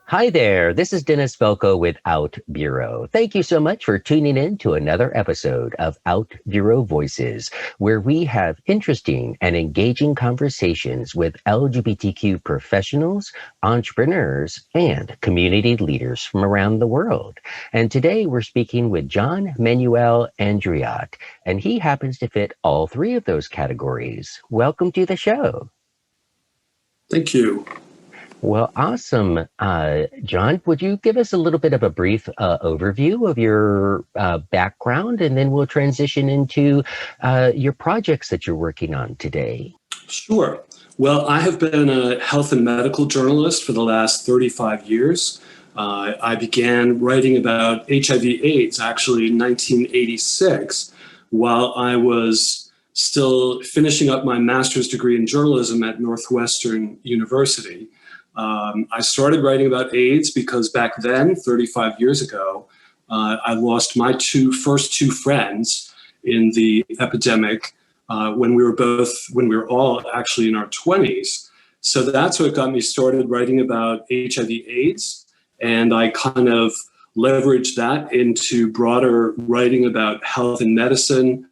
Hi there, this is Dennis Velco with OutBüro. Thank you so much for tuning in to another episode of OutBüro Voices, where we have interesting and engaging conversations with LGBTQ professionals, entrepreneurs, and community leaders from around the world. And today we're speaking with John-Manuel Andriote, and he happens to fit all three of those categories. Welcome to the show. Thank you. Well, awesome. John, would you give us a little bit of a brief overview of your background, and then we'll transition into your projects that you're working on today? Sure. Well, I have been a health and medical journalist for the last 35 years. I began writing about HIV/AIDS actually in 1986 while I was still finishing up my master's degree in journalism at Northwestern University. I started writing about AIDS because back then, 35 years ago, I lost my first two friends in the epidemic when we were all actually in our 20s. So that's what got me started writing about HIV/AIDS. And I kind of leveraged that into broader writing about health and medicine.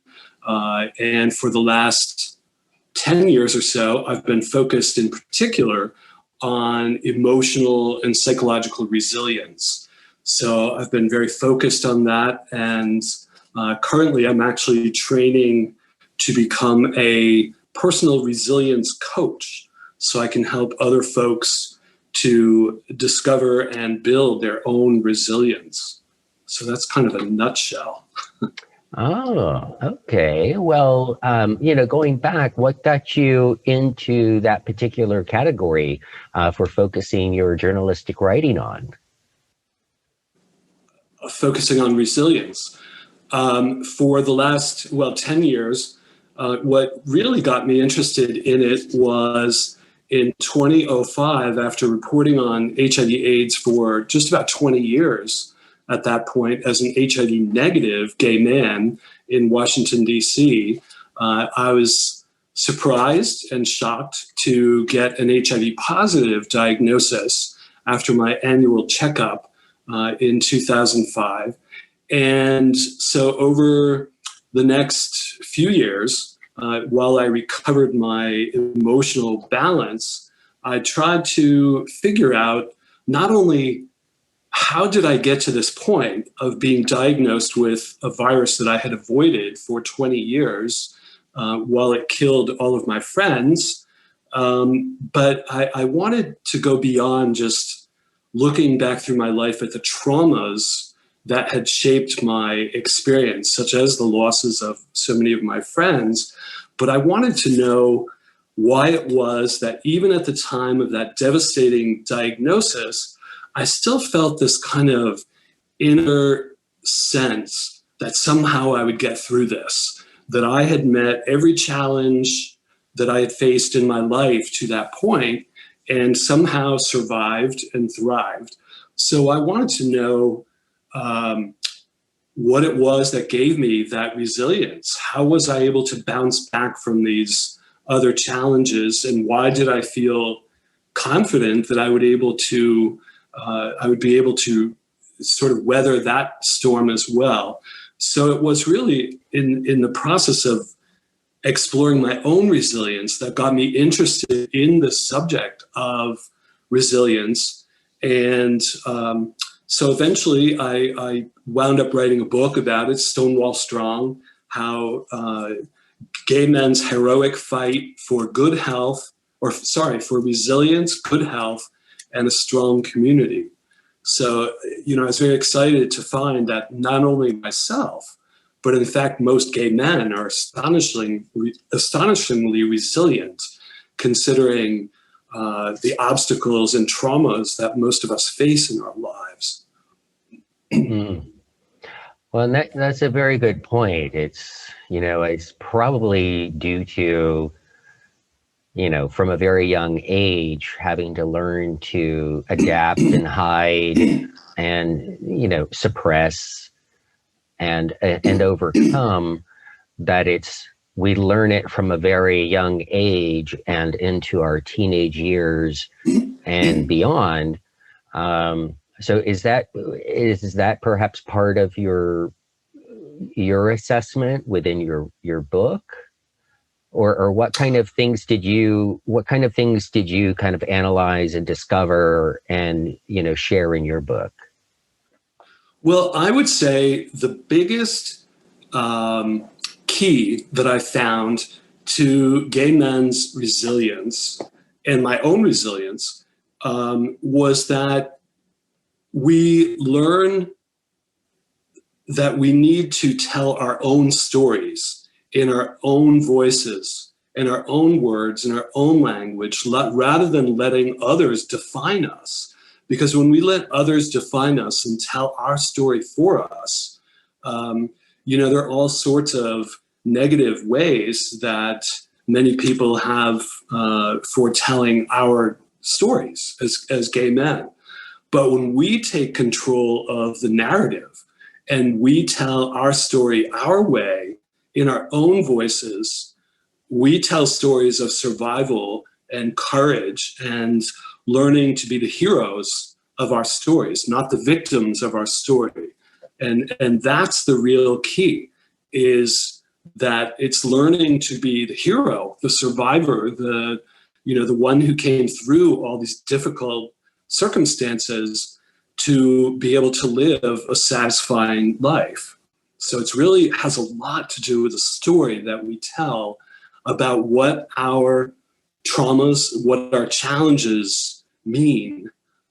And for the last 10 years or so, I've been focused in particular on emotional and psychological resilience. So I've been very focused on that. And currently I'm actually training to become a personal resilience coach so I can help other folks to discover and build their own resilience. So that's kind of a nutshell. Oh, okay. Well, going back, what got you into that particular category for focusing your journalistic writing on? Focusing on resilience. For the last, 10 years, what really got me interested in it was in 2005, after reporting on HIV/AIDS for just about 20 years, at that point as an HIV negative gay man in Washington, D.C., I was surprised and shocked to get an HIV positive diagnosis after my annual checkup in 2005. And so over the next few years, while I recovered my emotional balance, I tried to figure out not only how did I get to this point of being diagnosed with a virus that I had avoided for 20 years while it killed all of my friends, but I wanted to go beyond just looking back through my life at the traumas that had shaped my experience, such as the losses of so many of my friends. But I wanted to know why it was that even at the time of that devastating diagnosis, I still felt this kind of inner sense that somehow I would get through this, that I had met every challenge that I had faced in my life to that point and somehow survived and thrived. So I wanted to know what it was that gave me that resilience. How was I able to bounce back from these other challenges, and why did I feel confident that I would be able to sort of weather that storm as well. So it was really in the process of exploring my own resilience that got me interested in the subject of resilience. And so eventually I wound up writing a book about it, Stonewall Strong, how gay men's heroic fight for good health, for resilience, good health, and a strong community. So, I was very excited to find that not only myself, but in fact, most gay men are astonishingly resilient, considering the obstacles and traumas that most of us face in our lives. Well, that's a very good point. It's probably due to, from a very young age, having to learn to adapt and hide and, suppress and overcome, that we learn it from a very young age and into our teenage years and beyond. So is that perhaps part of your assessment within your book? Or what kind of things did you kind of analyze and discover and share in your book? Well, I would say the biggest key that I found to gay men's resilience and my own resilience was that we learn that we need to tell our own stories in our own voices, in our own words, in our own language, rather than letting others define us. Because when we let others define us and tell our story for us, there are all sorts of negative ways that many people have for telling our stories as gay men. But when we take control of the narrative and we tell our story our way in our own voices, we tell stories of survival and courage and learning to be the heroes of our stories, not the victims of our story. And that's the real key, is that it's learning to be the hero, the survivor, the one who came through all these difficult circumstances to be able to live a satisfying life. So it's really has a lot to do with the story that we tell about what our traumas, what our challenges mean.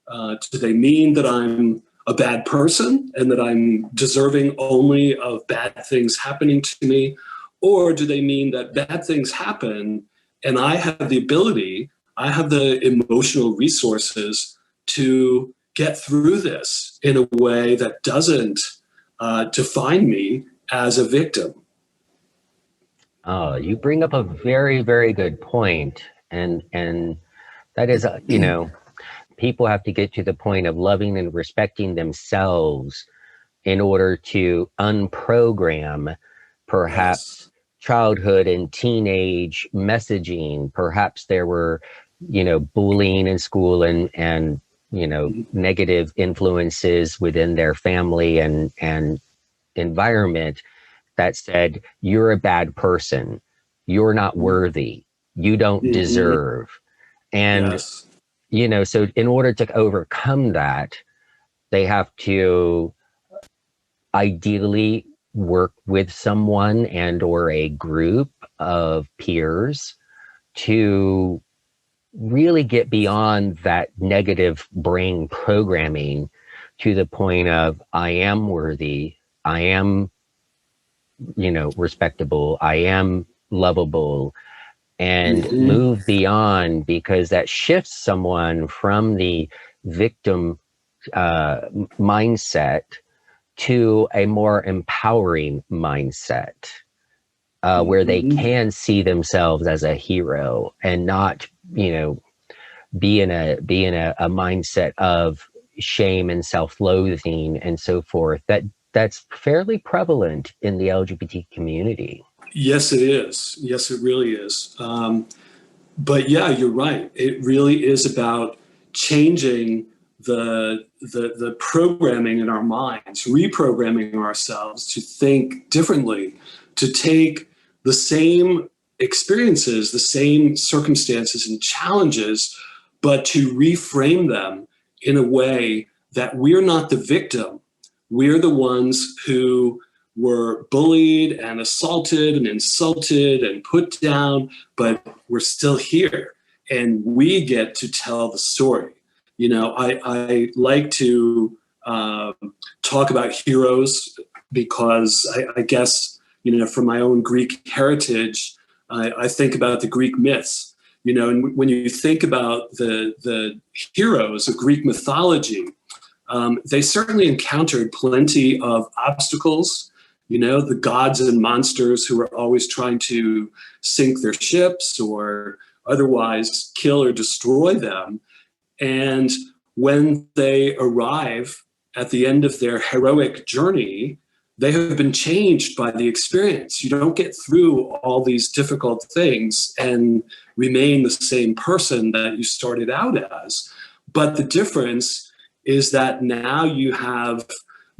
Do they mean that I'm a bad person and that I'm deserving only of bad things happening to me? Or do they mean that bad things happen and I have the ability, I have the emotional resources to get through this in a way that doesn't define me as a victim? Oh, you bring up a very, very good point. And that is, people have to get to the point of loving and respecting themselves in order to unprogram perhaps Yes. childhood and teenage messaging. Perhaps there were, bullying in school and negative influences within their family and environment that said, you're a bad person, you're not worthy, you don't Mm-hmm. deserve. And, Yes. so in order to overcome that, they have to ideally work with someone and or a group of peers to really get beyond that negative brain programming to the point of I am worthy, I am respectable, I am lovable, and Mm-hmm. move beyond, because that shifts someone from the victim mindset to a more empowering mindset, where they Mm-hmm. can see themselves as a hero and not, be in a mindset of shame and self-loathing and so forth. That's fairly prevalent in the LGBT community. Yes, it is. Yes, it really is. But yeah, you're right. It really is about changing the programming in our minds, reprogramming ourselves to think differently, to take the same experiences, the same circumstances and challenges, but to reframe them in a way that we're not the victim. We're the ones who were bullied and assaulted and insulted and put down, but we're still here and we get to tell the story. I like to talk about heroes because I guess, from my own Greek heritage, I think about the Greek myths. And when you think about the heroes of Greek mythology, they certainly encountered plenty of obstacles. The gods and monsters who were always trying to sink their ships or otherwise kill or destroy them. And when they arrive at the end of their heroic journey, they have been changed by the experience. You don't get through all these difficult things and remain the same person that you started out as. But the difference is that now you have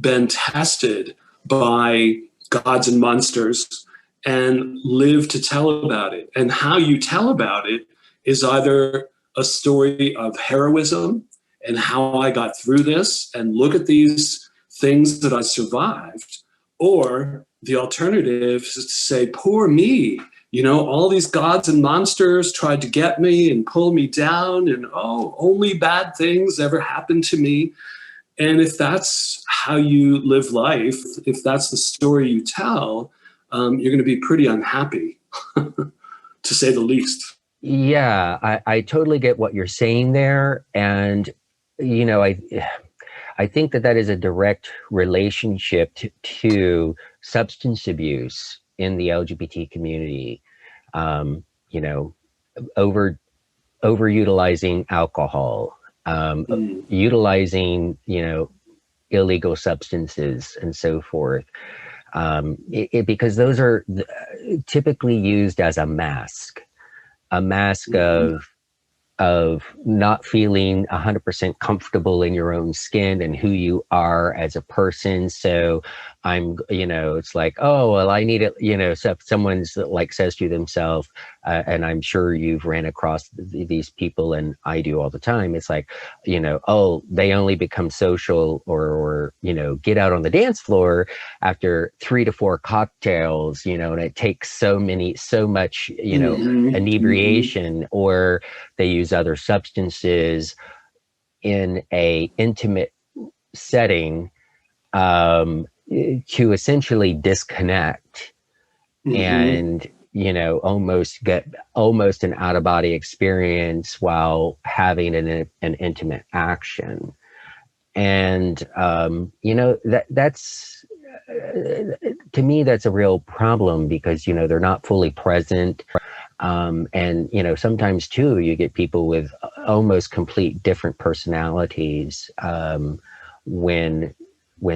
been tested by gods and monsters and live to tell about it. And how you tell about it is either a story of heroism and how I got through this and look at these things that I survived, or the alternative is to say, poor me, you know, all these gods and monsters tried to get me and pull me down, and oh, only bad things ever happened to me. And if that's how you live life, if that's the story you tell, you're going to be pretty unhappy, to say the least. Yeah, I totally get what you're saying there. And, you know, I think that that is a direct relationship to substance abuse in the LGBT community. You know, overutilizing alcohol, utilizing, you know, illegal substances and so forth. Because those are typically used as a mask of not feeling 100% comfortable in your own skin and who you are as a person. So I'm, you know, it's like, oh, well, I need it, you know, so if someone's like says to themselves, and I'm sure you've ran across these people, and I do all the time. It's like, you know, oh, they only become social or, you know, get out on the dance floor after 3 to 4 cocktails, you know, and it takes so much, you know, inebriation, or they use other substances in a intimate setting to essentially disconnect and, you know, almost get an out-of-body experience while having an intimate action. And you know, that's to me, that's a real problem, because, you know, they're not fully present. And, you know, sometimes too, you get people with almost complete different personalities when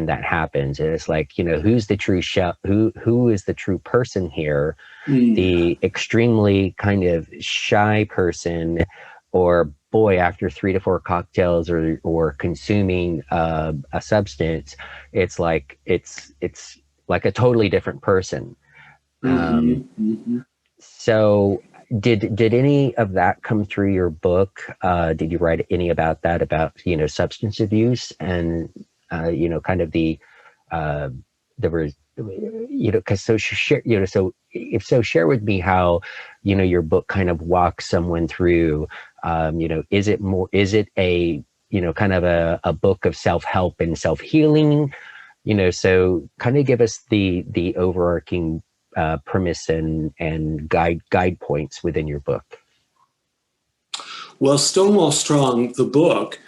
that happens. And it's like, you know, who's the true who is the true person here? The extremely kind of shy person, or boy, after 3 to 4 cocktails or consuming a substance, it's like a totally different person. So did any of that come through your book? Did you write any about that, about, you know, substance abuse and, you know, kind of you know, because so share, you know, so if so, share with me how, you know, your book kind of walks someone through, you know, is it a, you know, kind of a book of self-help and self-healing, you know, so kind of give us the overarching premise and guide points within your book. Well, Stonewall Strong, the book,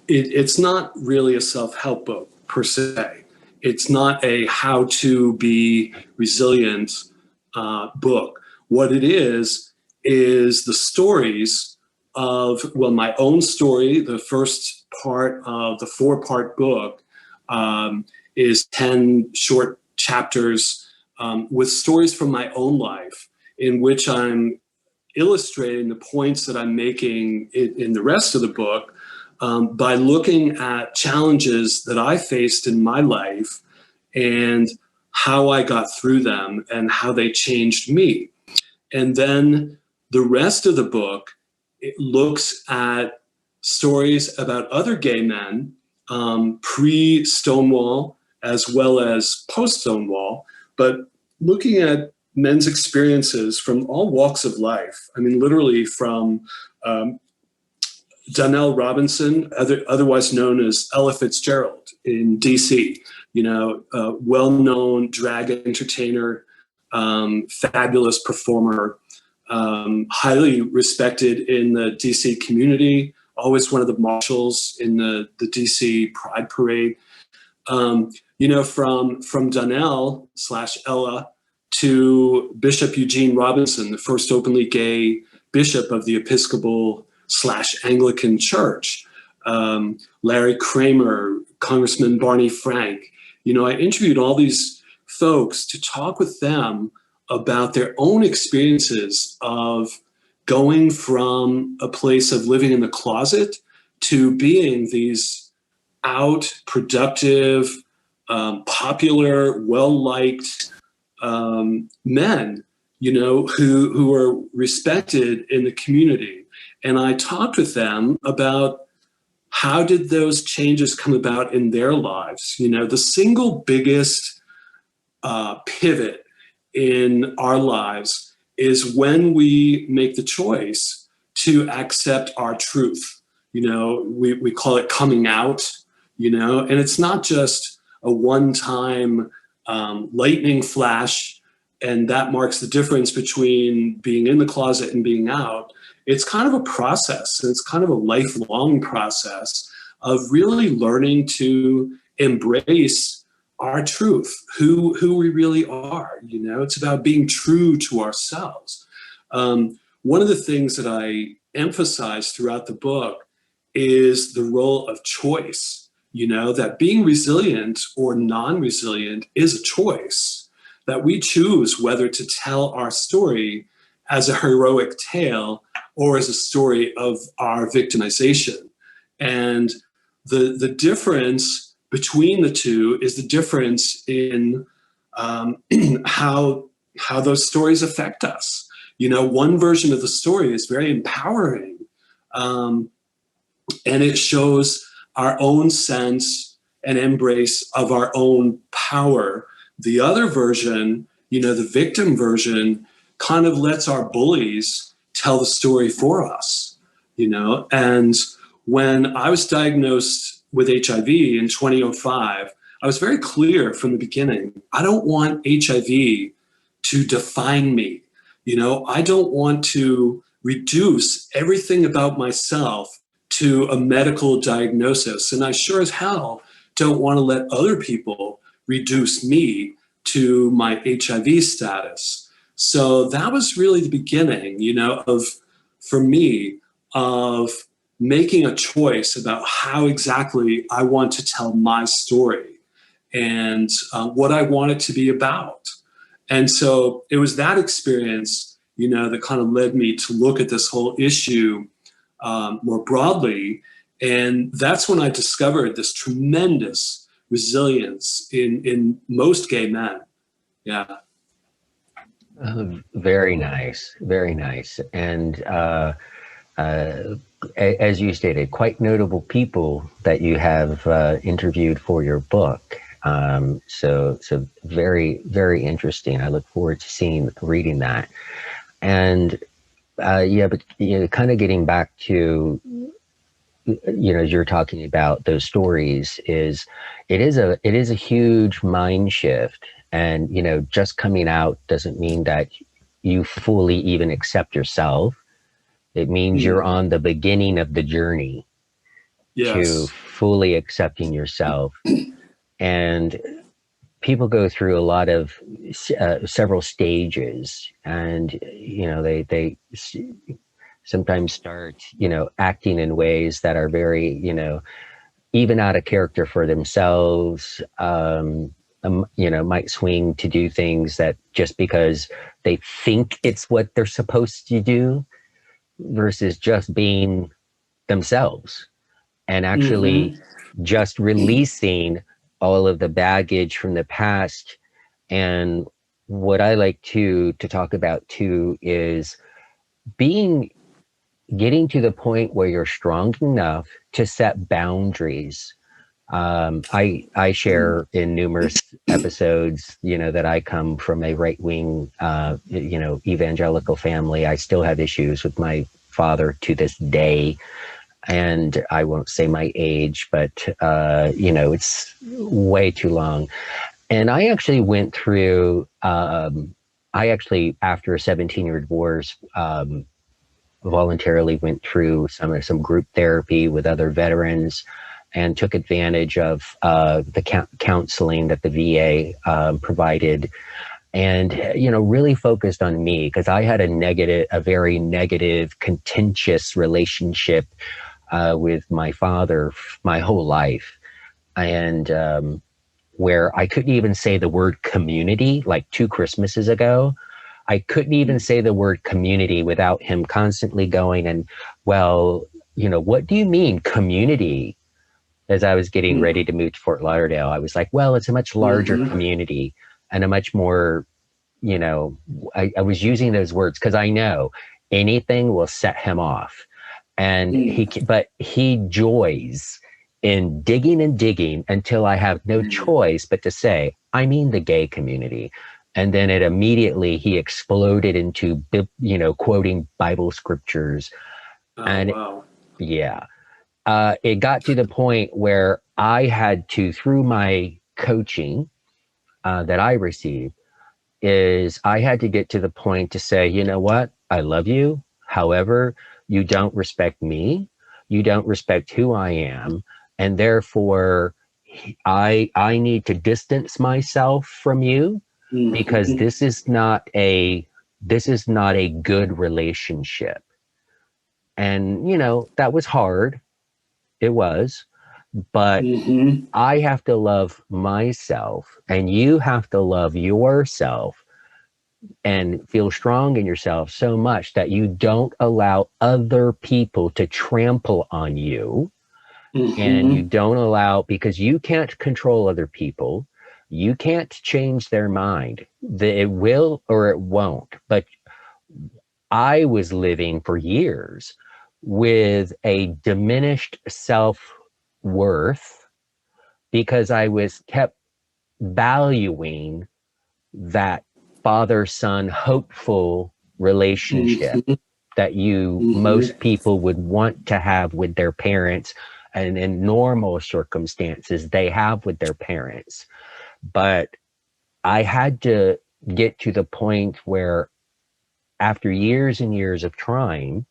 it's not really a self-help book per se. It's not a how to be resilient book. What it is the stories of, well, my own story. The first part of the 4-part book is 10 short chapters with stories from my own life, in which I'm illustrating the points that I'm making in the rest of the book by looking at challenges that I faced in my life and how I got through them and how they changed me. And then the rest of the book, it looks at stories about other gay men, pre-Stonewall as well as post-Stonewall, but looking at men's experiences from all walks of life. I mean, literally from Donnell Robinson, otherwise known as Ella Fitzgerald in DC, you know, well-known drag entertainer, fabulous performer, highly respected in the DC community, always one of the marshals in the DC Pride Parade. You know, from Donnell / Ella to Bishop Eugene Robinson, the first openly gay bishop of the Episcopal / Anglican Church, Larry Kramer, Congressman Barney Frank. You know, I interviewed all these folks to talk with them about their own experiences of going from a place of living in the closet to being these out, productive, popular, well-liked men, who are respected in the community. And I talked with them about how did those changes come about in their lives. The single biggest pivot in our lives is when we make the choice to accept our truth. We call it coming out, and it's not just a one-time lightning flash, and that marks the difference between being in the closet and being out. It's kind of a process. It's kind of a lifelong process of really learning to embrace our truth, who we really are. It's about being true to ourselves. One of the things that I emphasize throughout the book is the role of choice, that being resilient or non-resilient is a choice, that we choose whether to tell our story as a heroic tale or as a story of our victimization. And the difference between the two is the difference in how those stories affect us. One version of the story is very empowering, and it shows our own sense and embrace of our own power. The other version, the victim version, kind of lets our bullies tell the story for us, and when I was diagnosed with HIV in 2005, I was very clear from the beginning, I don't want HIV to define me. I don't want to reduce everything about myself to a medical diagnosis. And I sure as hell don't want to let other people reduce me to my HIV status. So that was really the beginning, for me, of making a choice about how exactly I want to tell my story and what I want it to be about. And so it was that experience, that kind of led me to look at this whole issue more broadly. And that's when I discovered this tremendous resilience in most gay men. Yeah. Very nice. Very nice. And as you stated, quite notable people that you have interviewed for your book. So very, very interesting. I look forward to reading that. And but kind of getting back to, as you're talking about those stories, it is a huge mind shift. And just coming out doesn't mean that you fully even accept yourself. It means you're on the beginning of the journey to fully accepting yourself. And people go through a lot of several stages, and they sometimes start acting in ways that are very even out of character for themselves. Might swing to do things that just because they think it's what they're supposed to do, versus just being themselves and actually just releasing all of the baggage from the past. And what I like to talk about too is getting to the point where you're strong enough to set boundaries. I share in numerous episodes, that I come from a right-wing, evangelical family. I still have issues with my father to this day. And I won't say my age, but, it's way too long. And I actually went through, after a 17-year divorce, voluntarily went through some group therapy with other veterans, and took advantage of the counseling that the VA provided, and really focused on me, because I had a very negative, contentious relationship with my father my whole life, and where I couldn't even say the word community. Like 2 Christmases ago, I couldn't even say the word community without him constantly going, and well, what do you mean community? As I was getting ready to move to Fort Lauderdale, I was like, well, it's a much larger community and a much more, I was using those words because I know anything will set him off. And but he joys in digging and digging until I have no choice but to say, I mean the gay community. And then he exploded into, quoting Bible scriptures. Oh, And wow. yeah, it got to the point where I had to, through my coaching that I received, I had to get to the point to say, you know what? I love you. However, you don't respect me. You don't respect who I am. And therefore, I need to distance myself from you because this is not a good relationship. And, that was hard. It was. But I have to love myself and you have to love yourself and feel strong in yourself so much that you don't allow other people to trample on you. And you don't allow, because you can't control other people. You can't change their mind. It will or it won't. But I was living for years with a diminished self-worth because I was kept valuing that father-son hopeful relationship that most people would want to have with their parents, and in normal circumstances they have with their parents. But I had to get to the point where, after years and years of trying,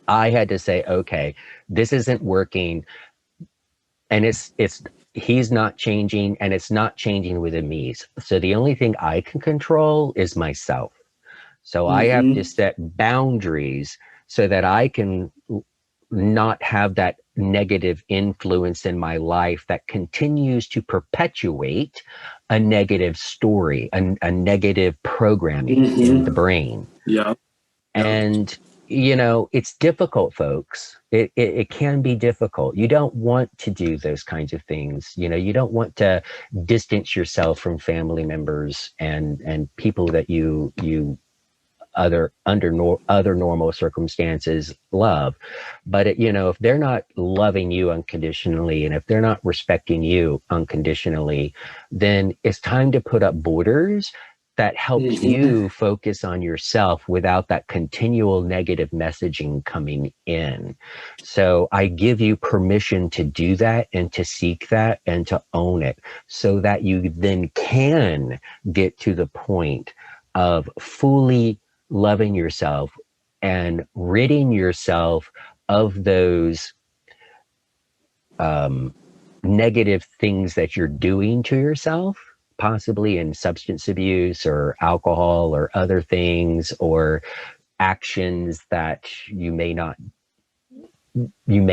I had to say, okay, this isn't working. And he's not changing, and it's not changing within me. So the only thing I can control is myself. So I have to set boundaries so that I can not have that negative influence in my life that continues to perpetuate a negative story, a negative programming in the brain. Yeah. And it's difficult, folks. It can be difficult. You don't want to do those kinds of things. You don't want to distance yourself from family members and people that you other normal circumstances love. But if they're not loving you unconditionally, and if they're not respecting you unconditionally, then it's time to put up borders that helps you focus on yourself without that continual negative messaging coming in. So I give you permission to do that and to seek that and to own it, so that you then can get to the point of fully loving yourself and ridding yourself of those negative things that you're doing to yourself, possibly in substance abuse or alcohol or other things, or actions that you may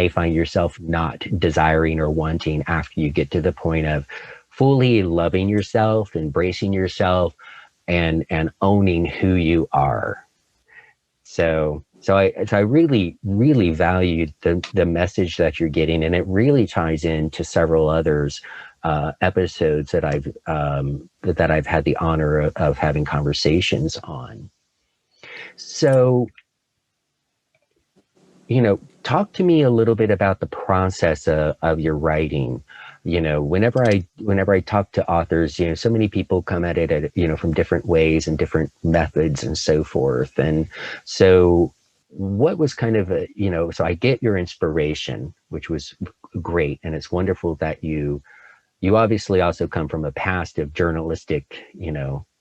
find yourself not desiring or wanting after you get to the point of fully loving yourself, embracing yourself, and owning who you are. So I really, really valued the message that you're getting, and it really ties into several others episodes that I've had the honor of having conversations on. So, talk to me a little bit about the process of your writing. Whenever I talk to authors, so many people come at it from different ways and different methods and so forth. And so what was kind of so I get your inspiration, which was great. And it's wonderful that you obviously also come from a past of journalistic,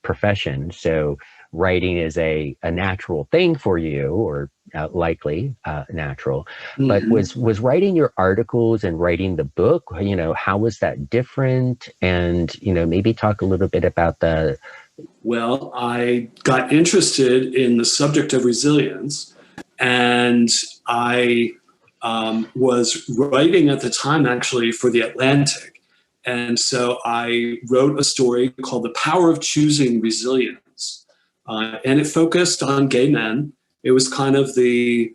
profession. So writing is a natural thing for you, or likely natural. But was writing your articles and writing the book, how was that different? And, maybe talk a little bit about the... Well, I got interested in the subject of resilience, and I was writing at the time actually for The Atlantic. And so I wrote a story called The Power of Choosing Resilience. And it focused on gay men. It was kind of the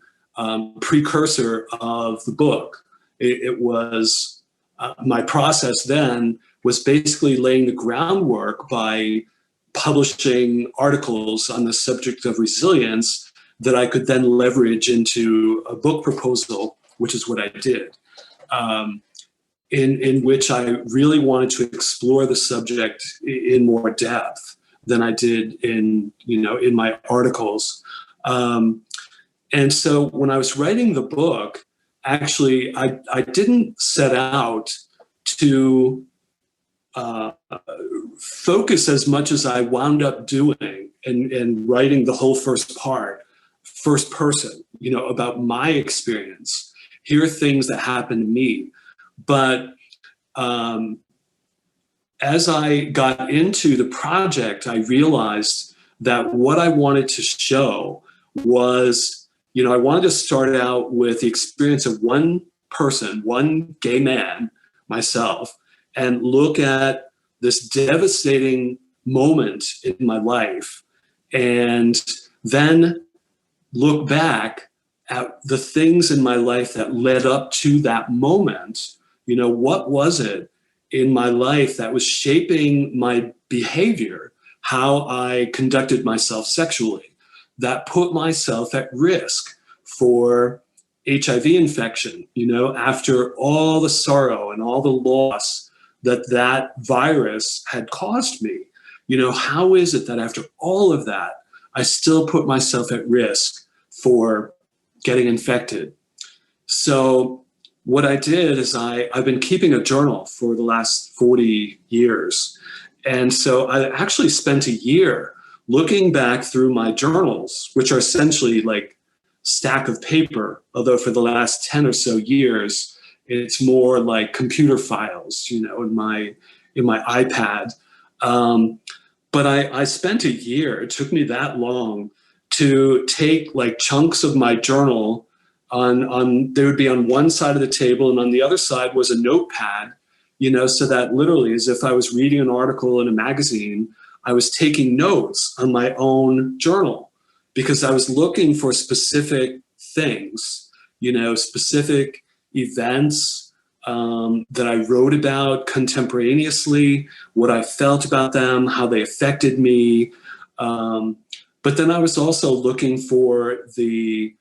precursor of the book. It was my process then was basically laying the groundwork by publishing articles on the subject of resilience that I could then leverage into a book proposal, which is what I did, in which I really wanted to explore the subject in more depth than I did in my articles. And so when I was writing the book, actually, I didn't set out to focus as much as I wound up doing and writing the whole first part, first person, about my experience. Here are things that happened to me. But as I got into the project, I realized that what I wanted to show was, I wanted to start out with the experience of one person, one gay man, myself, and look at this devastating moment in my life, and then look back at the things in my life that led up to that moment. What was it in my life that was shaping my behavior, how I conducted myself sexually, that put myself at risk for HIV infection, after all the sorrow and all the loss that virus had caused me. How is it that after all of that, I still put myself at risk for getting infected? So what I did is I've been keeping a journal for the last 40 years. And so I actually spent a year looking back through my journals, which are essentially like stack of paper, although for the last 10 or so years, it's more like computer files, in my iPad. But I spent a year, it took me that long to take like chunks of my journal they would be on one side of the table, and on the other side was a notepad, so that literally as if I was reading an article in a magazine, I was taking notes on my own journal because I was looking for specific things, specific events that I wrote about contemporaneously, what I felt about them, how they affected me. But then I was also looking for the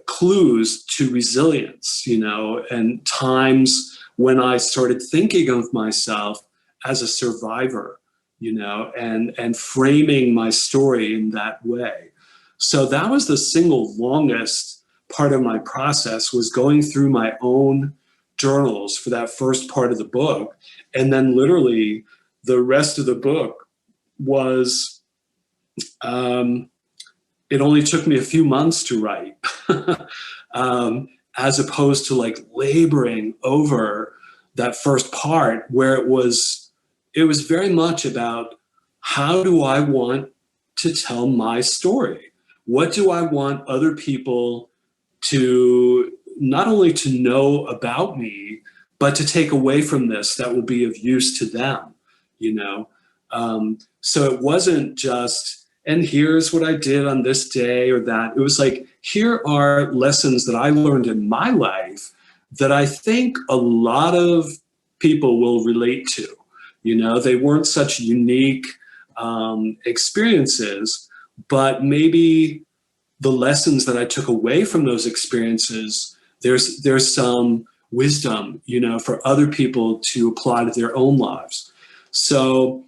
clues to resilience, and times when I started thinking of myself as a survivor, and framing my story in that way. So that was the single longest part of my process, was going through my own journals for that first part of the book. And then literally the rest of the book was, it only took me a few months to write, as opposed to like laboring over that first part where it was very much about, how do I want to tell my story? What do I want other people to not only to know about me, but to take away from this that will be of use to them, So it wasn't just, and here's what I did on this day or that. It was like, here are lessons that I learned in my life that I think a lot of people will relate to. They weren't such unique experiences, but maybe the lessons that I took away from those experiences, there's some wisdom, for other people to apply to their own lives. So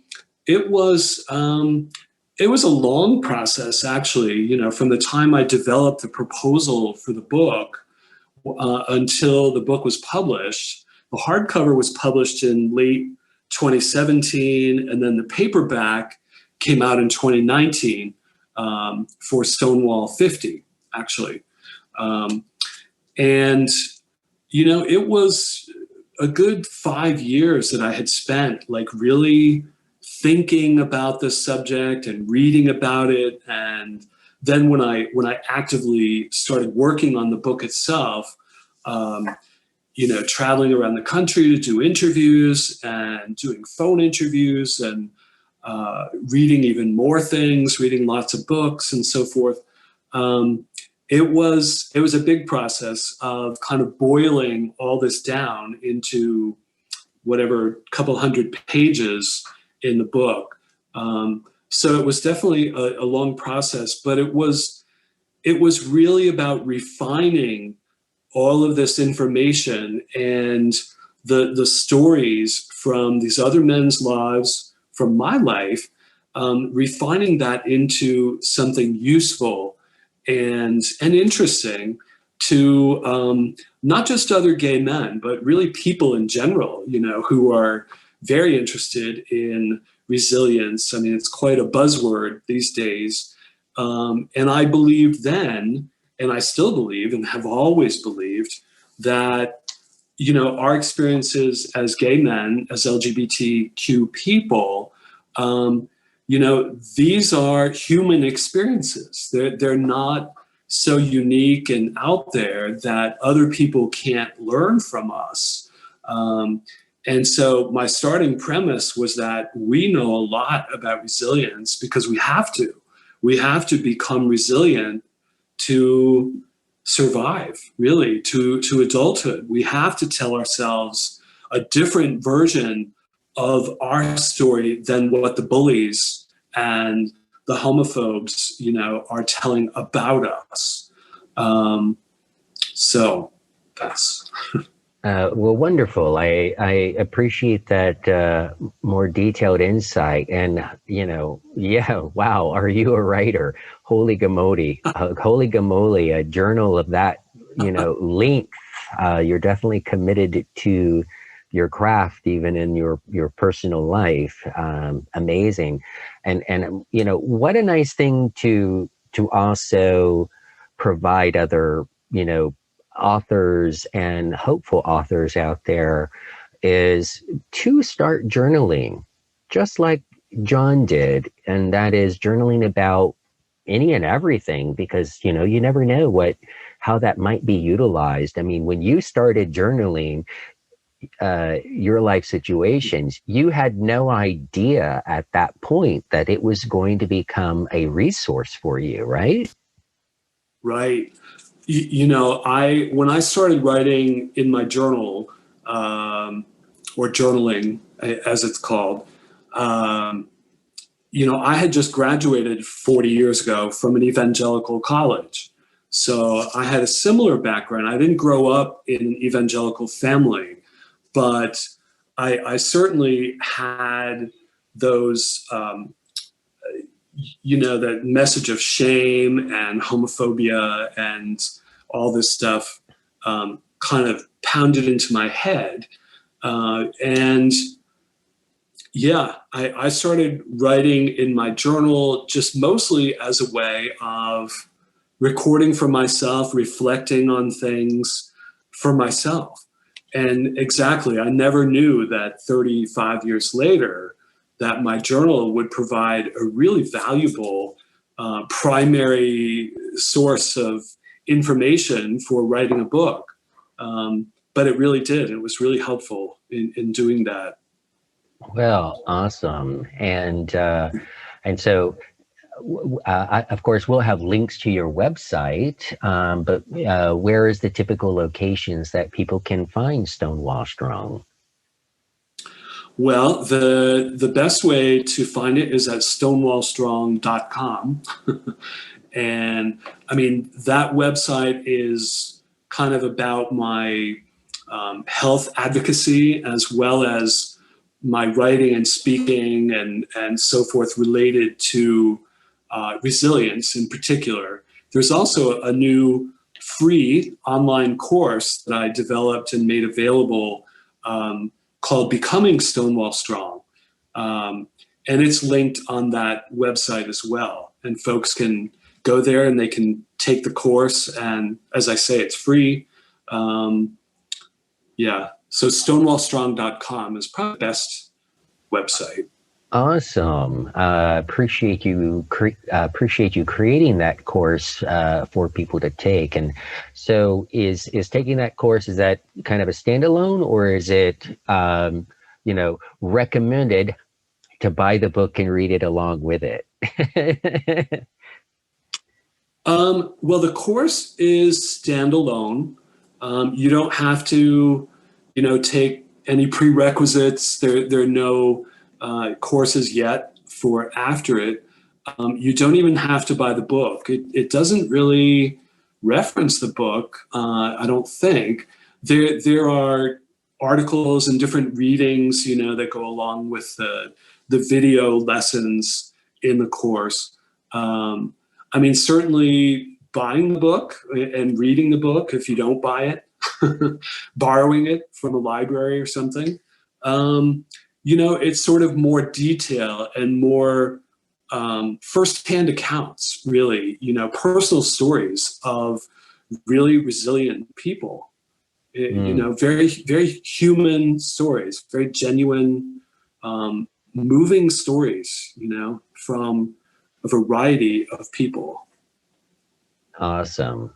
it was a long process, actually, from the time I developed the proposal for the book until the book was published. The hardcover was published in late 2017, and then the paperback came out in 2019 for Stonewall 50, actually. And, it was a good 5 years that I had spent like really thinking about this subject and reading about it. And then when I actively started working on the book itself, traveling around the country to do interviews and doing phone interviews and reading even more things, reading lots of books and so forth. it was a big process of kind of boiling all this down into whatever couple hundred pages in the book. So it was definitely a long process, but it was really about refining all of this information and the stories from these other men's lives, from my life, refining that into something useful and interesting to not just other gay men, but really people in general, who are very interested in resilience. I mean, it's quite a buzzword these days. And I believed then, and I still believe and have always believed that, our experiences as gay men, as LGBTQ people, these are human experiences. They're not so unique and out there that other people can't learn from us. And so my starting premise was that we know a lot about resilience because we have to. We have to become resilient to survive, really, to adulthood. We have to tell ourselves a different version of our story than what the bullies and the homophobes, are telling about us. So that's... Well, wonderful. I appreciate that more detailed insight. And, yeah, wow, are you a writer? Holy gamoly, a journal of that, length. You're definitely committed to your craft, even in your personal life. Amazing. And, what a nice thing to also provide other, authors and hopeful authors out there is to start journaling, just like John did. And that is journaling about any and everything, because, you never know how that might be utilized. I mean, when you started journaling your life situations, you had no idea at that point that it was going to become a resource for you, right? Right. When I started writing in my journal, or journaling, as it's called, I had just graduated 40 years ago from an evangelical college. So I had a similar background. I didn't grow up in an evangelical family, but I certainly had those, that message of shame and homophobia and all this stuff kind of pounded into my head. And yeah, I started writing in my journal just mostly as a way of recording for myself, reflecting on things for myself. And exactly, I never knew that 35 years later, that my journal would provide a really valuable primary source of information for writing a book. But it really did. It was really helpful in doing that. Well, awesome. And so, of course, we'll have links to your website, but where is the typical locations that people can find Stonewall Strong? Well, the best way to find it is at stonewallstrong.com. And I mean, that website is kind of about my health advocacy, as well as my writing and speaking and so forth related to resilience in particular. There's also a new free online course that I developed and made available called Becoming Stonewall Strong. And it's linked on that website as well. And folks can go there and they can take the course. And as I say, it's free. Yeah. So stonewallstrong.com is probably the best website. Awesome. Appreciate you creating that course for people to take. And so is taking that course, is that kind of a standalone, or is it recommended to buy the book and read it along with it? Well, the course is standalone. You don't have to, take any prerequisites. There are no courses yet for after it. You don't even have to buy the book. It doesn't really reference the book, I don't think. There are articles and different readings, that go along with the video lessons in the course. I mean, certainly buying the book and reading the book if you don't buy it, borrowing it from a library or something. It's sort of more detail and more firsthand accounts, really, personal stories of really resilient people. Very, very human stories, very genuine, moving stories, from a variety of people. Awesome.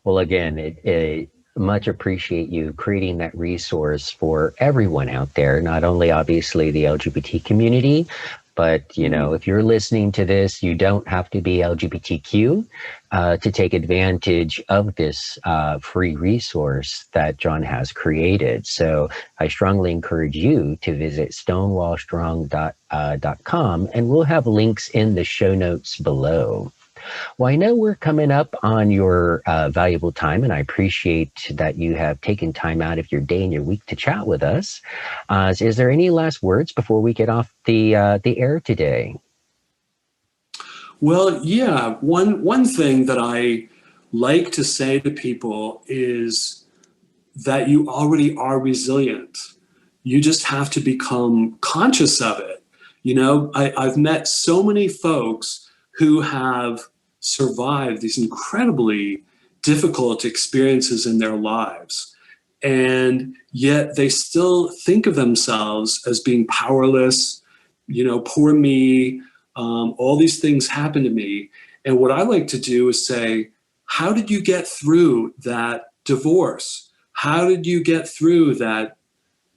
Well, again, it much appreciate you creating that resource for everyone out there, not only obviously the LGBT community, but, if you're listening to this, you don't have to be LGBTQ to take advantage of this free resource that John has created. So I strongly encourage you to visit stonewallstrong.com, and we'll have links in the show notes below. Well, I know we're coming up on your valuable time, and I appreciate that you have taken time out of your day and your week to chat with us. Is there any last words before we get off the air today? Well, yeah. One thing that I like to say to people is that you already are resilient. You just have to become conscious of it. I've met so many folks who have survived these incredibly difficult experiences in their lives, and yet they still think of themselves as being powerless. Poor me. All these things happen to me. And what I like to do is say, how did you get through that divorce? How did you get through that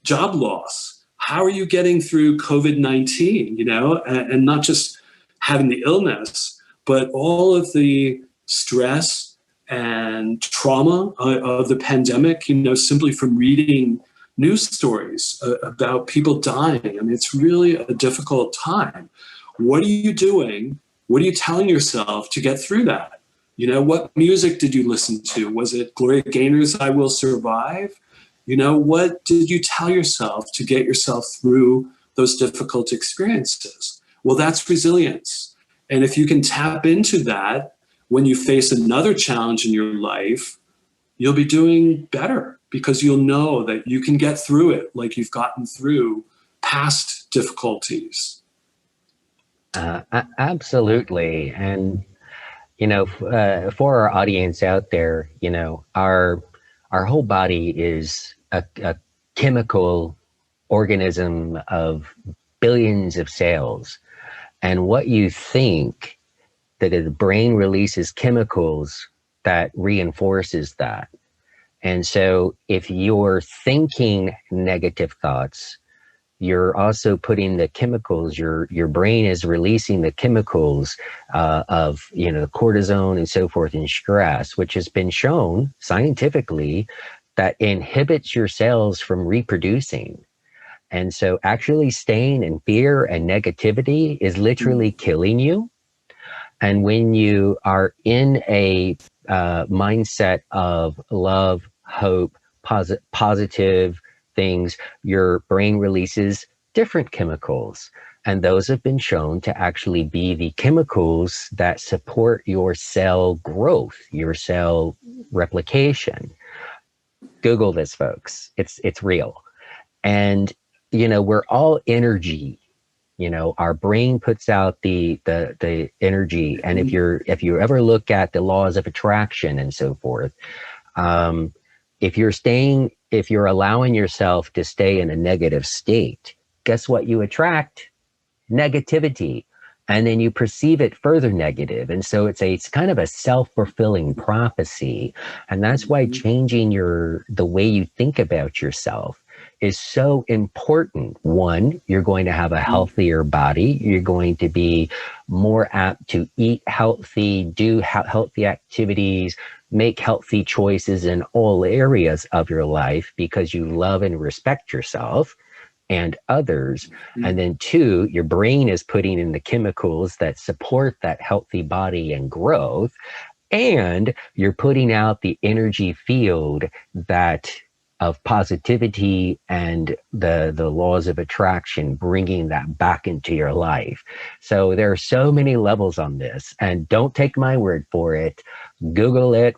job loss? How are you getting through COVID-19, and not just having the illness, but all of the stress and trauma of the pandemic, simply from reading news stories about people dying. I mean, it's really a difficult time. What are you doing? What are you telling yourself to get through that? What music did you listen to? Was it Gloria Gaynor's I Will Survive? What did you tell yourself to get yourself through those difficult experiences? Well, that's resilience. And if you can tap into that when you face another challenge in your life, you'll be doing better because you'll know that you can get through it like you've gotten through past difficulties. Absolutely. And, for our audience out there, our whole body is a chemical organism of billions of cells. And what you think, that the brain releases chemicals that reinforces that. And so if you're thinking negative thoughts, you're also putting the chemicals, your brain is releasing the chemicals of, the cortisone and so forth in stress, which has been shown scientifically that inhibits your cells from reproducing. And so actually staying in fear and negativity is literally killing you. And when you are in a mindset of love, hope, positive things, your brain releases different chemicals. And those have been shown to actually be the chemicals that support your cell growth, your cell replication. Google this, folks. It's real. And we're all energy. Our brain puts out the energy. And if you ever look at the laws of attraction and so forth, if you're allowing yourself to stay in a negative state, guess what you attract? Negativity. And then you perceive it further negative. And so it's kind of a self-fulfilling prophecy. And that's why changing the way you think about yourself is so important. One, you're going to have a healthier body. You're going to be more apt to eat healthy, do healthy activities, make healthy choices in all areas of your life because you love and respect yourself and others. And then two, your brain is putting in the chemicals that support that healthy body and growth. And you're putting out the energy field that of positivity and the laws of attraction, bringing that back into your life. So there are so many levels on this, and don't take my word for it. Google it,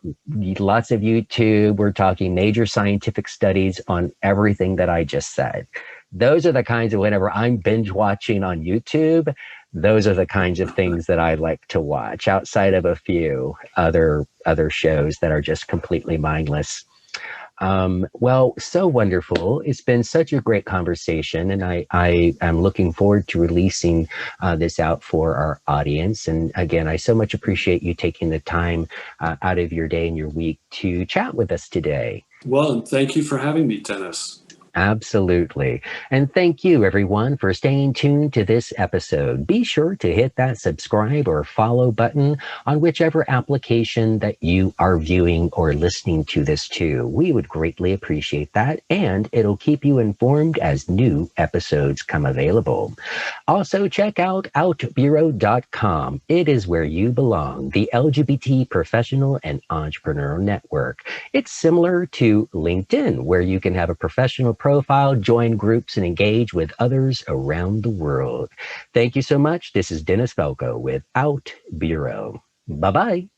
lots of YouTube. We're talking major scientific studies on everything that I just said. Those are the kinds of, whenever I'm binge watching on YouTube, those are the kinds of things that I like to watch, outside of a few other shows that are just completely mindless. Well, so wonderful. It's been such a great conversation, and I am looking forward to releasing this out for our audience. And again, I so much appreciate you taking the time out of your day and your week to chat with us today. Well, thank you for having me, Dennis. Absolutely. And thank you, everyone, for staying tuned to this episode. Be sure to hit that subscribe or follow button on whichever application that you are viewing or listening to this to. We would greatly appreciate that, and it'll keep you informed as new episodes come available. Also, check out OutBüro.com. It is where you belong, the LGBT professional and entrepreneur network. It's similar to LinkedIn, where you can have a professional profile, join groups, and engage with others around the world. Thank you so much. This is Dennis Velco with OutBüro. Bye-bye.